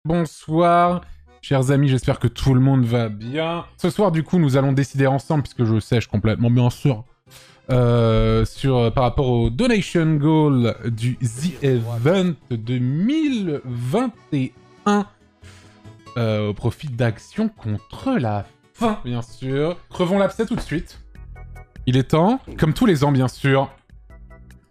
Bonsoir, chers amis, j'espère que tout le monde va bien. Ce soir, du coup, nous allons décider ensemble, puisque je sèche complètement, bien sûr, par rapport au donation goal du The Event 2021 au profit d'Action contre la faim, bien sûr. Crevons l'abcès tout de suite. Il est temps, comme tous les ans, bien sûr.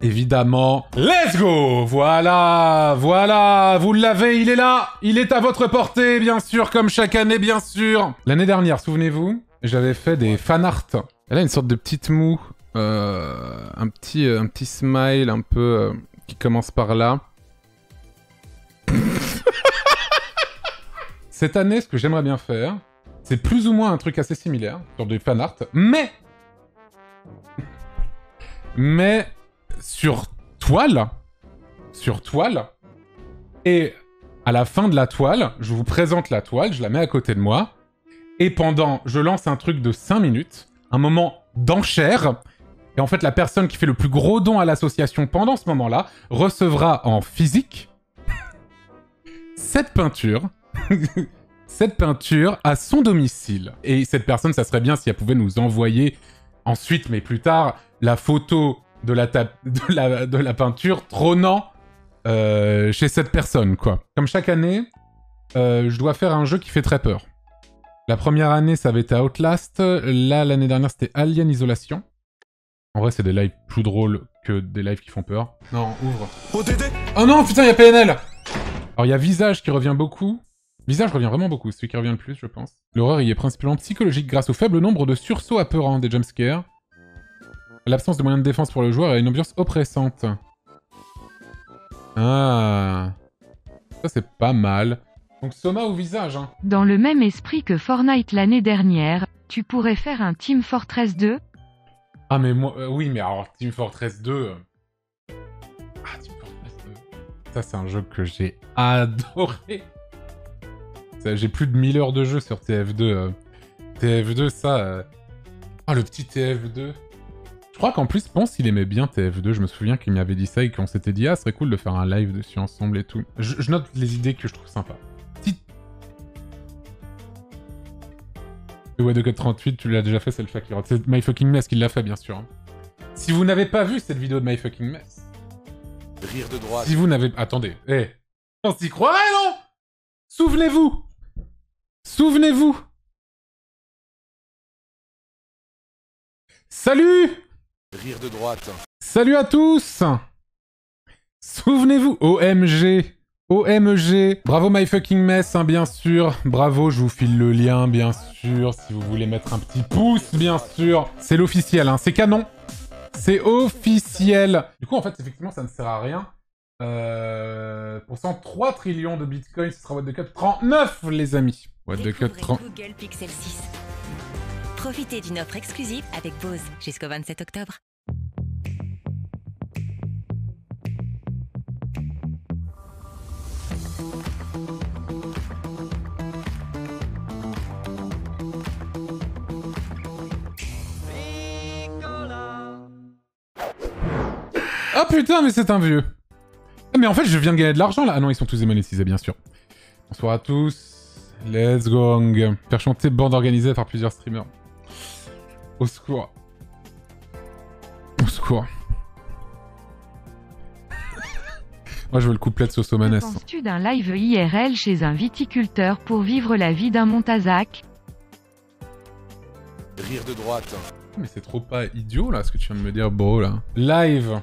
Évidemment, let's go! Voilà, voilà, vous l'avez, il est là! Il est à votre portée, bien sûr, comme chaque année, bien sûr! L'année dernière, souvenez-vous, j'avais fait des fanarts. Elle a une sorte de petite moue, un petit smile un peu qui commence par là. Cette année, ce que j'aimerais bien faire, c'est plus ou moins un truc assez similaire, sur des fanarts, mais sur toile, et à la fin de la toile, je vous présente la toile, je la mets à côté de moi, et je lance un truc de 5 minutes, un moment d'enchère, et en fait, la personne qui fait le plus gros don à l'association pendant ce moment-là recevra en physique cette peinture, cette peinture à son domicile. Et cette personne, ça serait bien si elle pouvait nous envoyer ensuite, mais plus tard, la photo de la peinture trônant chez cette personne, quoi. Comme chaque année, je dois faire un jeu qui fait très peur. La première année, ça avait été Outlast. Là, l'année dernière, c'était Alien Isolation. En vrai, c'est des lives plus drôles que des lives qui font peur. Non, ouvre. Oh non, putain, il y a PNL! Alors, il y a Visage qui revient beaucoup. Visage revient vraiment beaucoup, c'est celui qui revient le plus, je pense. L'horreur y est principalement psychologique grâce au faible nombre de sursauts apeurants des jumpscares. L'absence de moyens de défense pour le joueur et une ambiance oppressante. Ah. Ça, c'est pas mal. Donc, Soma ou Visage, hein. Dans le même esprit que Fortnite l'année dernière, tu pourrais faire un Team Fortress 2. Ah, mais moi... oui, mais alors, Team Fortress 2... Ah, Team Fortress 2... Ça, c'est un jeu que j'ai adoré. J'ai plus de 1000 heures de jeu sur TF2. TF2, ça... Ah, le petit TF2... Je crois qu'en plus, Ponce, il aimait bien TF2. Je me souviens qu'il m'avait dit ça et qu'on s'était dit « Ah, ce serait cool de faire un live dessus ensemble et tout. » Je note les idées que je trouve sympas. Le Wadecode 38, tu l'as déjà fait, c'est le fucking... C'est My Fucking Mess qui l'a fait, bien sûr. Hein. Si vous n'avez pas vu cette vidéo de My Fucking Mess... Rire de droite. Si vous n'avez... Attendez. On s'y croirait, non? Souvenez-vous. Souvenez-vous. Salut. Rire de droite. Salut à tous. Souvenez-vous. OMG. OMG. Bravo My Fucking Mess, hein, bien sûr. Bravo, je vous file le lien, bien sûr. Si vous voulez mettre un petit pouce, bien sûr. C'est l'officiel, hein. C'est canon. C'est officiel. Du coup, en fait, effectivement, ça ne sert à rien. Pour 103 trillions de bitcoins, ce sera What the Cut 39, les amis. What the Cut 30. Google Pixel 6. Profitez d'une offre exclusive avec Bose jusqu'au 27 octobre. Ah putain, mais c'est un vieux. Mais en fait, je viens de gagner de l'argent là. Ah non, ils sont tous démonétisés, bien sûr. Bonsoir à tous. Let's go. Faire chanter bande organisée par plusieurs streamers. Au secours. Au secours. Moi, je veux le couplet de Sosomanes. Que penses-tu d'un live IRL chez un viticulteur pour vivre la vie d'un Montazac? Rire de droite. Mais c'est trop pas idiot là, ce que tu viens de me dire, bro là. Live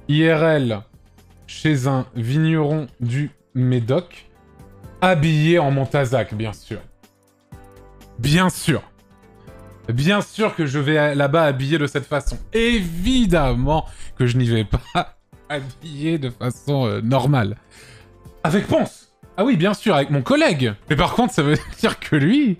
IRL chez un vigneron du Médoc, habillé en Montazac, bien sûr. Bien sûr. Bien sûr que je vais là-bas habillé de cette façon. Évidemment que je n'y vais pas habillé de façon normale. Avec Ponce. Ah oui, bien sûr, avec mon collègue. Mais par contre, ça veut dire que lui...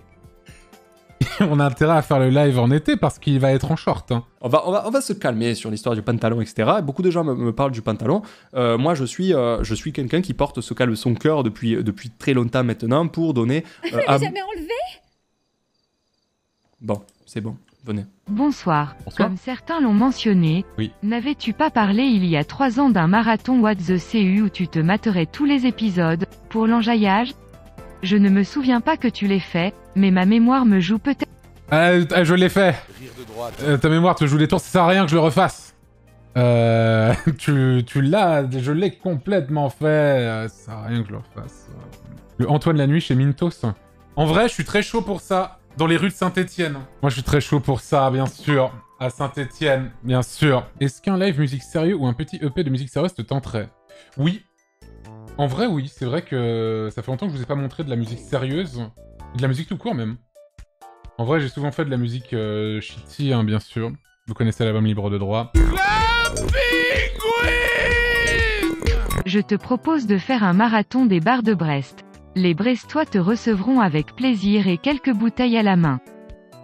on a intérêt à faire le live en été parce qu'il va être en short. Hein. On va se calmer sur l'histoire du pantalon, etc. Beaucoup de gens me parlent du pantalon. Moi, je suis quelqu'un qui porte ce caleçon cœur depuis très longtemps maintenant pour donner... Elle l'a jamais enlevé. Bon, c'est bon. venez. Bonsoir. Bonsoir. Comme certains l'ont mentionné, Oui. n'avais-tu pas parlé il y a 3 ans d'un marathon What the CU où tu te materais tous les épisodes, pour l'enjaillage? Je ne me souviens pas que tu l'aies fait, mais ma mémoire me joue peut-être... Je l'ai fait. Rire de droite. Ta mémoire te joue des tours, ça sert à rien que je le refasse. Tu l'as, je l'ai complètement fait. Ça sert à rien que je le refasse. Le Antoine la nuit chez Mintos. En vrai, je suis très chaud pour ça. Dans les rues de Saint-Étienne. Moi, je suis très chaud pour ça, bien sûr. À Saint-Étienne, bien sûr. Est-ce qu'un live musique sérieux ou un petit EP de musique sérieuse te tenterait? Oui. En vrai, oui. C'est vrai que ça fait longtemps que je vous ai pas montré de la musique sérieuse. De la musique tout court, même. En vrai, j'ai souvent fait de la musique shitty, hein, bien sûr. Vous connaissez l'album Libre de droit. Je te propose de faire un marathon des bars de Brest. Les Brestois te recevront avec plaisir et quelques bouteilles à la main.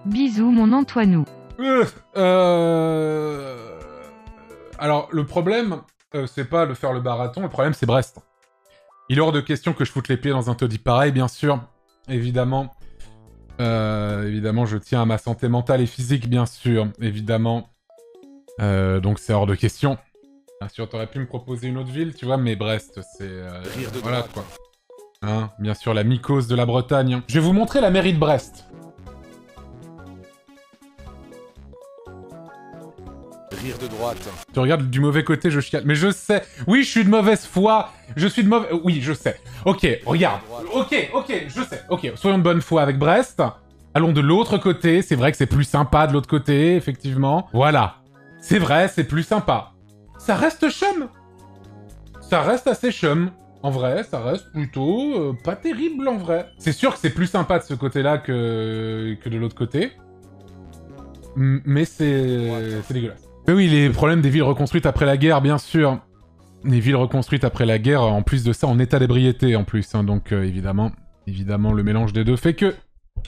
Bisous mon Antoinou. Alors, le problème, c'est pas de faire le marathon, le problème, c'est Brest. Il est hors de question que je foute les pieds dans un taudis pareil, bien sûr. Évidemment. Évidemment, je tiens à ma santé mentale et physique, bien sûr. Évidemment. Donc, c'est hors de question. Bien sûr, t'aurais pu me proposer une autre ville, tu vois, mais Brest, c'est... Rire de voilà, droite. quoi. Hein, bien sûr, la mycose de la Bretagne. Je vais vous montrer la mairie de Brest. Rire de droite. Tu regardes du mauvais côté, je chiale. Mais je sais. Oui, je suis de mauvaise foi. Je suis de mauvais... Oui, je sais. Ok, regarde. Ok, je sais. Ok, soyons de bonne foi avec Brest. Allons de l'autre côté. C'est vrai que c'est plus sympa de l'autre côté, effectivement. Voilà. C'est vrai, c'est plus sympa. Ça reste chum. Ça reste assez chum. En vrai, ça reste plutôt pas terrible, en vrai. C'est sûr que c'est plus sympa de ce côté-là que de l'autre côté. Mais c'est dégueulasse. Mais oui, les problèmes des villes reconstruites après la guerre, bien sûr. Les villes reconstruites après la guerre, en plus de ça, en état d'ébriété, en plus. Hein, donc, évidemment, le mélange des deux fait que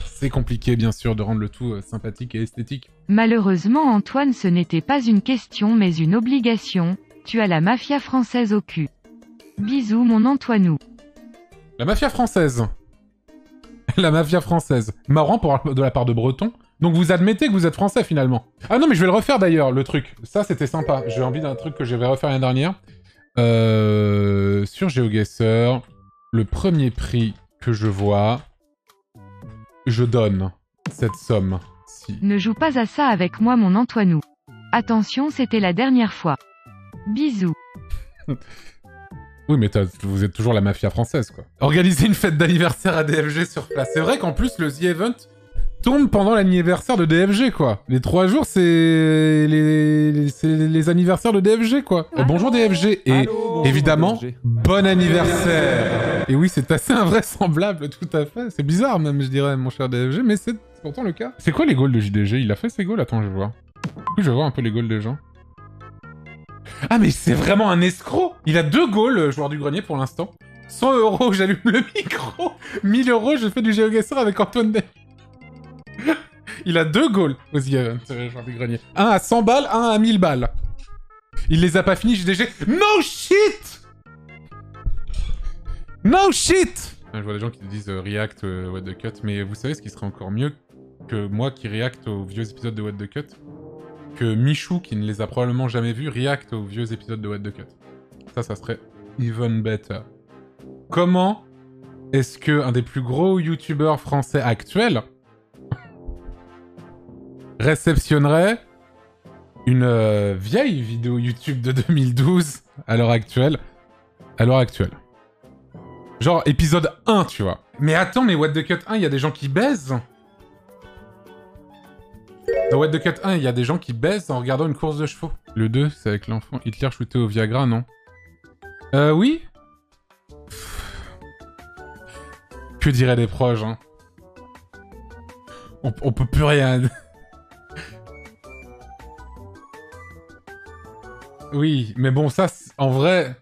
c'est compliqué, bien sûr, de rendre le tout sympathique et esthétique. Malheureusement Antoine, ce n'était pas une question mais une obligation. Tu as la mafia française au cul. Bisous mon Antoinou. La mafia française. La mafia française. Marrant de la part de Breton. Donc vous admettez que vous êtes français, finalement. Ah non, mais je vais le refaire, d'ailleurs, le truc. Ça, c'était sympa. J'ai envie d'un truc que j'avais refaire l'année dernière. Sur GeoGuessr, le premier prix que je vois, je donne cette somme. Si. Ne joue pas à ça avec moi mon Antoinou. Attention, c'était la dernière fois. Bisous. Oui, mais vous êtes toujours la mafia française, quoi. Organiser une fête d'anniversaire à DFG sur place. C'est vrai qu'en plus, le The Event tombe pendant l'anniversaire de DFG, quoi. Les 3 jours, c'est les anniversaires de DFG, quoi. Bonjour DFG, et Allô, évidemment, DFG. bon anniversaire. Et oui, c'est assez invraisemblable, tout à fait. C'est bizarre, même, je dirais, mon cher DFG, mais c'est pourtant le cas. C'est quoi les goals de JDG? Il a fait ses goals? Attends, je vois. Oui, je vois un peu les goals des gens. Ah, mais c'est vraiment un escroc! Il a 2 goals, joueur du grenier, pour l'instant. 100 €, j'allume le micro. 1000 €, je fais du GeoGuessr avec Antoine Day. Il a 2 goals aux Event, joueur du grenier. Un à 100 balles, un à 1000 balles. Il les a pas finis, JDG. No shit! No shit! Je vois des gens qui disent react What the Cut, mais vous savez ce qui serait encore mieux que moi qui react aux vieux épisodes de What the Cut? Que Michou, qui ne les a probablement jamais vus, react aux vieux épisodes de What the Cut. Ça serait even better. Comment est-ce que un des plus gros youtubeurs français actuels réceptionnerait une vieille vidéo YouTube de 2012 à l'heure actuelle? À l'heure actuelle. Genre épisode 1, tu vois. Mais attends, mais What the Cut 1, il y a des gens qui baisent? Dans What the Cut 1, il y a des gens qui baissent en regardant une course de chevaux. Le 2, c'est avec l'enfant Hitler shooté au Viagra, non? Oui? Que diraient les proches, hein? On peut plus rien... Oui, mais bon, ça, en vrai...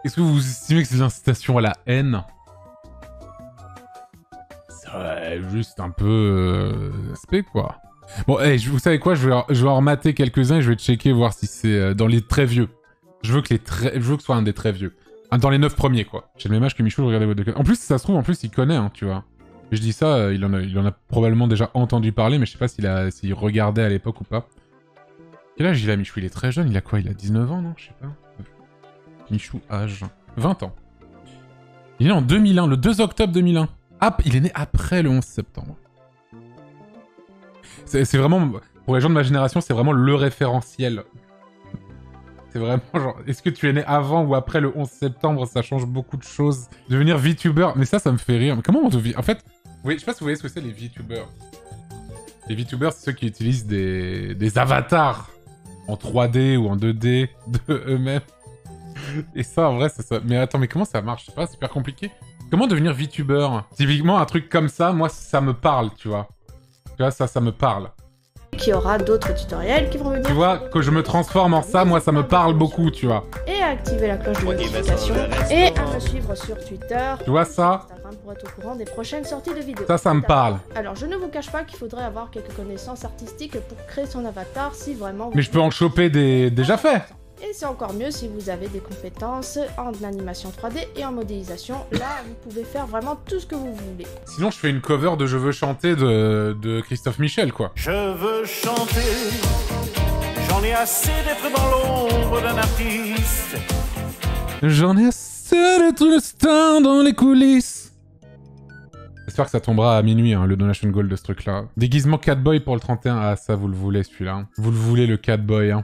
Est-ce que vous estimez que c'est l'incitation à la haine? C'est juste un peu... aspect, quoi. Bon, hey, vous savez quoi, je vais en remater quelques-uns et je vais checker, voir si c'est dans les très vieux. Je veux que ce soit un des très vieux. Dans les 9 premiers, quoi. J'ai le même âge que Michou, je regardais What the Cut. En plus, ça se trouve, il connaît, hein, tu vois. Je dis ça, il en a probablement déjà entendu parler, mais je sais pas s'il regardait à l'époque ou pas. Quel âge il a, Michou? Il est très jeune, il a quoi? Il a 19 ans, non? Je sais pas. Michou, âge... 20 ans. Il est né en 2001, le 2 octobre 2001. Ah, il est né après le 11 septembre. C'est vraiment... Pour les gens de ma génération, c'est vraiment le référentiel. C'est vraiment genre... Est-ce que tu es né avant ou après le 11 septembre? Ça change beaucoup de choses. Devenir VTuber, mais ça me fait rire. Mais comment on devient... En fait, oui, je sais pas si vous voyez ce que c'est les VTubers. Les VTubers, c'est ceux qui utilisent des avatars en 3D ou en 2D de eux-mêmes. Et ça, en vrai, c'est ça. Mais attends, mais comment ça marche? C'est pas super compliqué. Comment devenir VTuber? Typiquement, un truc comme ça, moi, ça me parle, tu vois. Tu vois, ça me parle. Qui aura d'autres tutoriels qui vont venir. Tu vois, que je me transforme en ça, moi, ça me parle beaucoup, tu vois. Et à activer la cloche de notification. Et à me suivre sur Twitter. Tu vois ça? Instagram pour être au courant des prochaines sorties de vidéos. Ça me parle. Alors, je ne vous cache pas qu'il faudrait avoir quelques connaissances artistiques pour créer son avatar si vraiment... Mais je peux en choper des déjà faits. Et c'est encore mieux si vous avez des compétences en animation 3D et en modélisation. Là, vous pouvez faire vraiment tout ce que vous voulez. Sinon, je fais une cover de Je veux chanter de Christophe Michel, quoi. Je veux chanter, j'en ai assez d'être dans l'ombre d'un artiste. J'en ai assez d'être le star dans les coulisses. J'espère que ça tombera à minuit, hein, le donation goal de ce truc-là. Déguisement Catboy pour le 31. Ah, ça, vous le voulez, celui-là. Hein. Vous le voulez, le Catboy, hein.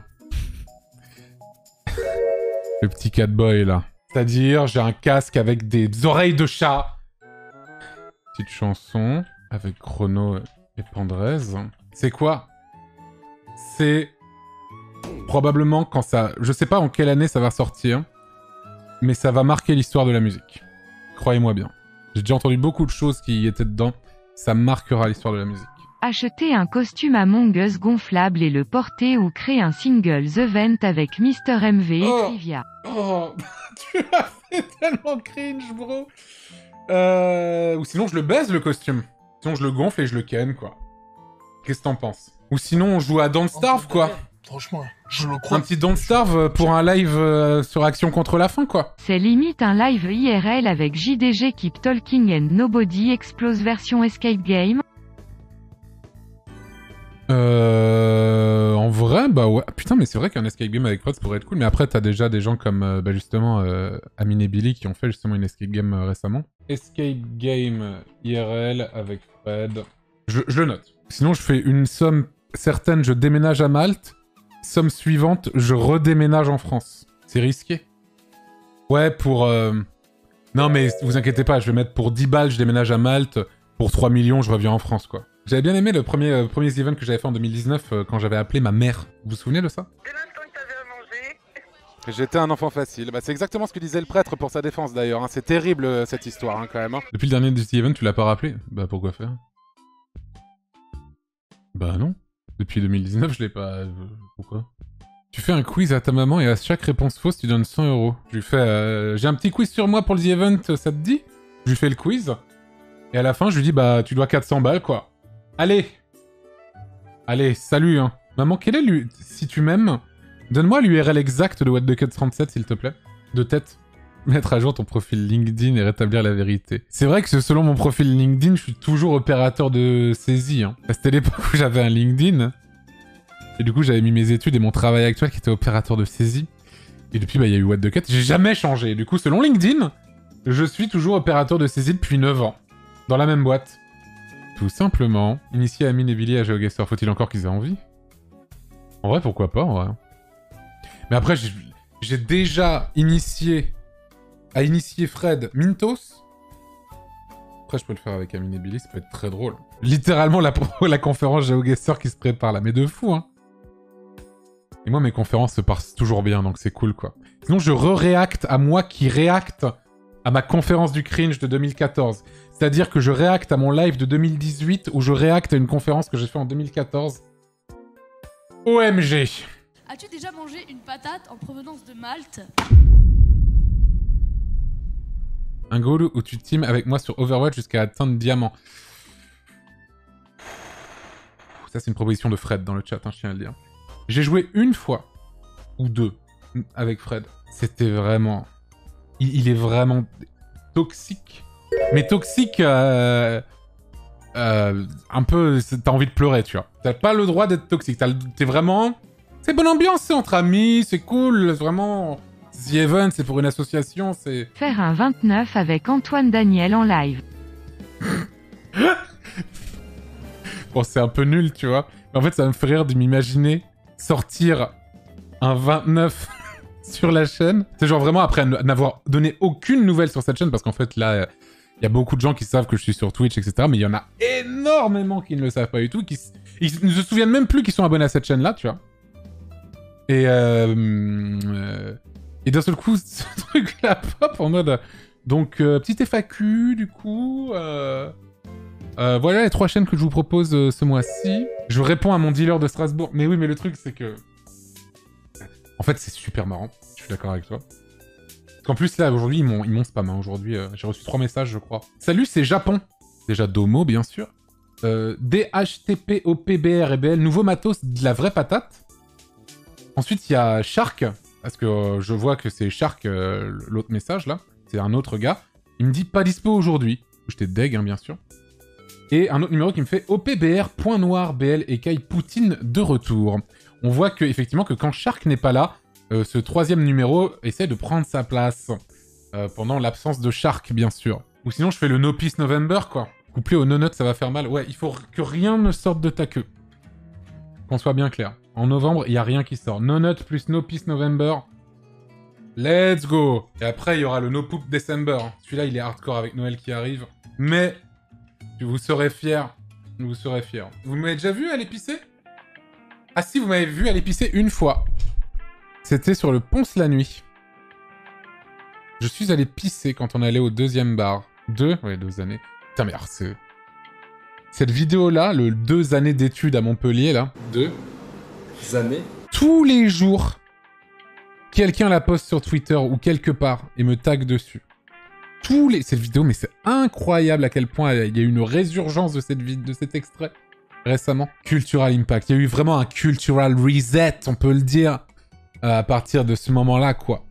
Le petit Catboy, là. C'est-à-dire, j'ai un casque avec des oreilles de chat. Petite chanson avec Chrono et Pandrez. C'est quoi? C'est probablement quand ça... Je sais pas en quelle année ça va sortir, mais ça va marquer l'histoire de la musique. Croyez-moi bien. J'ai déjà entendu beaucoup de choses qui y étaient dedans. Ça marquera l'histoire de la musique. Acheter un costume Among Us gonflable et le porter ou créer un singles event avec Mister MV et Trivia. Oh, tu as fait tellement cringe, bro. Ou sinon je le baise le costume. Sinon je le gonfle et je le ken, quoi. Qu'est-ce que t'en penses? Ou sinon on joue à Don't Starve, quoi. Franchement, je le crois. Un petit Don't Starve pour un live sur Action contre la faim, quoi. C'est limite un live IRL avec JDG Keep Talking and Nobody Explose version Escape Game. En vrai, bah ouais. Putain, mais c'est vrai qu'un escape game avec Fred, ça pourrait être cool. Mais après, t'as déjà des gens comme, bah justement, Amine et Billy qui ont fait justement une escape game récemment. Escape game IRL avec Fred. Je le note. Sinon, je fais une somme certaine, je déménage à Malte. Somme suivante, je redéménage en France. C'est risqué. Ouais, pour... Non, mais vous inquiétez pas, je vais mettre pour 10 balles, je déménage à Malte. Pour 3 millions, je reviens en France, quoi. J'avais bien aimé le premier event que j'avais fait en 2019 quand j'avais appelé ma mère. Vous vous souvenez de ça? J'étais un enfant facile. Bah, c'est exactement ce que disait le prêtre pour sa défense d'ailleurs. Hein. C'est terrible cette histoire hein, quand même. Hein. Depuis le dernier Disney Event, tu l'as pas rappelé? Bah pourquoi faire? Bah non. Depuis 2019, je l'ai pas... Pourquoi? Tu fais un quiz à ta maman et à chaque réponse fausse, tu donnes 100 €. Je lui fais... J'ai un petit quiz sur moi pour le The Event, ça te dit? Je lui fais le quiz. Et à la fin, je lui dis, bah tu dois 400 balles quoi. Allez! Allez, salut hein. Maman, quel est lui... Si tu m'aimes, donne-moi l'URL exacte de What the Cut 37 s'il te plaît. De tête. Mettre à jour ton profil LinkedIn et rétablir la vérité. C'est vrai que selon mon profil LinkedIn, je suis toujours opérateur de saisie. Hein. C'était l'époque où j'avais un LinkedIn. Et du coup, j'avais mis mes études et mon travail actuel qui était opérateur de saisie. Et depuis, bah, il y a eu What the Cut. J'ai jamais changé. Du coup, selon LinkedIn, je suis toujours opérateur de saisie depuis 9 ans. Dans la même boîte. Tout simplement. Initier Amine et Billy à GeoGuessr. Faut-il encore qu'ils aient envie? En vrai, pourquoi pas, en vrai. Mais après, j'ai déjà initié... à initier Fred Mintos. Après, je peux le faire avec Amine et Billy, ça peut être très drôle. Littéralement, la conférence GeoGuessr qui se prépare là, mais de fou, hein. Et moi, mes conférences se passent toujours bien, donc c'est cool, quoi. Sinon, je re-réacte à moi qui réacte à ma conférence du cringe de 2014. C'est-à-dire que je réacte à mon live de 2018 où je réacte à une conférence que j'ai fait en 2014. OMG. As-tu déjà mangé une patate en provenance de Malte? Un goal où tu teams avec moi sur Overwatch jusqu'à atteindre diamant. Ça, c'est une proposition de Fred dans le chat, hein, je tiens à le dire. J'ai joué une fois, ou deux, avec Fred. C'était vraiment... Il est vraiment toxique. Mais toxique un peu, t'as envie de pleurer, tu vois. T'as pas le droit d'être toxique. T'es vraiment... C'est bonne ambiance, c'est entre amis, c'est cool, vraiment... The Event, c'est pour une association, c'est... Faire un 29 avec Antoine Daniel en live. Bon, c'est un peu nul, tu vois. Mais en fait, ça me fait rire de m'imaginer sortir un 29 sur la chaîne. C'est genre vraiment après n'avoir donné aucune nouvelle sur cette chaîne, parce qu'en fait, là, il y a beaucoup de gens qui savent que je suis sur Twitch, etc. Mais il y en a énormément qui ne le savent pas du tout, ils ne se souviennent même plus qu'ils sont abonnés à cette chaîne-là, tu vois. Et d'un seul coup, ce truc-là pop en mode... Donc, petite FAQ, du coup... voilà les 3 chaînes que je vous propose ce mois-ci. Je réponds à mon dealer de Strasbourg. Mais oui, mais le truc, c'est que... En fait, c'est super marrant. Je suis d'accord avec toi. Parce qu'en plus, là, aujourd'hui, ils m'ont spam. Hein. Aujourd'hui, j'ai reçu 3 messages, je crois. Salut, c'est Japon. Déjà Domo, bien sûr. DHTPOPBR et BL. Nouveau matos, de la vraie patate. Ensuite, il y a Shark. Parce que je vois que c'est Shark, l'autre message, là. C'est un autre gars. Il me dit pas dispo aujourd'hui. J'étais deg, hein, bien sûr. Et un autre numéro qui me fait OPBR, point noir, BL et Kai Poutine de retour. On voit que, effectivement, que quand Shark n'est pas là, ce 3e numéro essaie de prendre sa place. Pendant l'absence de Shark, bien sûr. Ou sinon, je fais le No Peace November, quoi. Couplé au No Nut, ça va faire mal. Ouais, il faut que rien ne sorte de ta queue. Qu'on soit bien clair. En novembre, il n'y a rien qui sort. No Nut plus No Peace November. Let's go. Et après, il y aura le No Poop December. Celui-là, il est hardcore avec Noël qui arrive. Mais... vous serez fiers. Vous serez fiers. Vous m'avez déjà vu à l'épicé? Ah si, vous m'avez vu à l'épicé une fois. C'était sur le Ponce la nuit. Je suis allé pisser quand on allait au 2e bar. 2 années. Putain, mais alors c'est... Cette vidéo-là, le 2 années d'études à Montpellier, là. 2 années. Tous les jours, quelqu'un la poste sur Twitter ou quelque part et me tag dessus. Cette vidéo, mais c'est incroyable à quel point il y a eu une résurgence de cet extrait récemment. Cultural Impact. Il y a eu vraiment un cultural reset, on peut le dire, à partir de ce moment-là, quoi.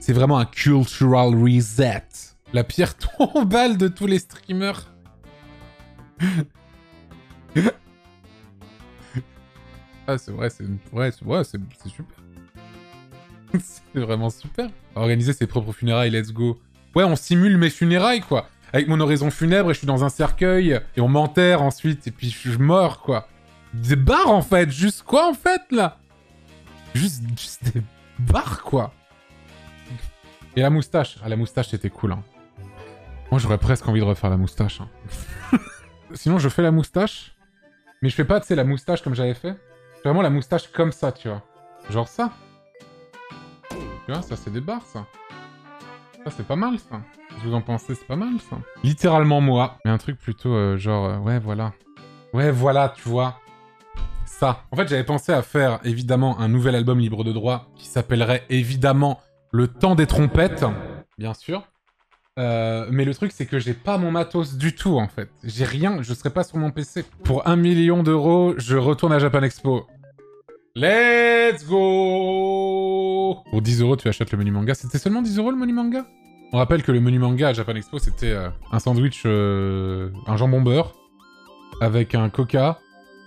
C'est vraiment un cultural reset. La pierre tombale de tous les streamers. Ah, c'est vrai, c'est super. C'est vraiment super. Organiser ses propres funérailles, let's go. Ouais, on simule mes funérailles, quoi. Avec mon oraison funèbre, et je suis dans un cercueil, et on m'enterre ensuite, et puis je meurs, quoi. Des barres, en fait. Juste quoi, en fait, là? Juste des barres, quoi. Et la moustache. Ah, la moustache, c'était cool, hein. Moi, j'aurais presque envie de refaire la moustache, hein. Sinon, je fais la moustache, mais je fais pas, tu sais, la moustache comme j'avais fait. C'est vraiment la moustache comme ça, tu vois. Genre ça. Tu vois, ça, c'est des barres, ça. Ça, c'est pas mal, ça. Vous en pensez, c'est pas mal, ça. Littéralement moi. Mais un truc plutôt, genre, ouais, voilà. Ouais, voilà, tu vois. Ça. En fait, j'avais pensé à faire, évidemment, un nouvel album libre de droit qui s'appellerait, évidemment, Le Temps des Trompettes. Bien sûr. Mais le truc, c'est que j'ai pas mon matos du tout, en fait. J'ai rien, je serai pas sur mon PC. Pour 1 million d'euros, je retourne à Japan Expo. Let's go! Pour 10 euros, tu achètes le menu manga. C'était seulement 10 euros le menu manga? On rappelle que le menu manga à Japan Expo, c'était un sandwich, un jambon beurre, avec un coca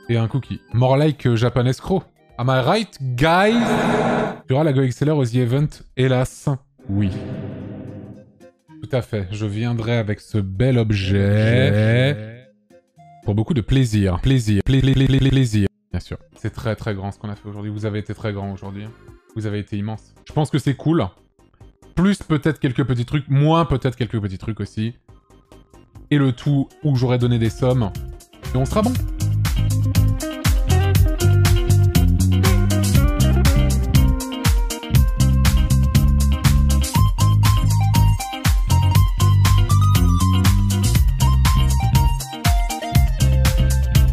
et un cookie. More like Japan Escrow. Am I right, guys? Tu auras la Go XLR aux The Event? Hélas, oui. Tout à fait. Je viendrai avec ce bel objet. Pour beaucoup de plaisir. Plaisir. Plaisir. Bien sûr. C'est très très grand ce qu'on a fait aujourd'hui. Vous avez été très grand aujourd'hui. Vous avez été immense. Je pense que c'est cool. Plus peut-être quelques petits trucs. Moins peut-être quelques petits trucs aussi. Et le tout où j'aurais donné des sommes. Et on sera bon.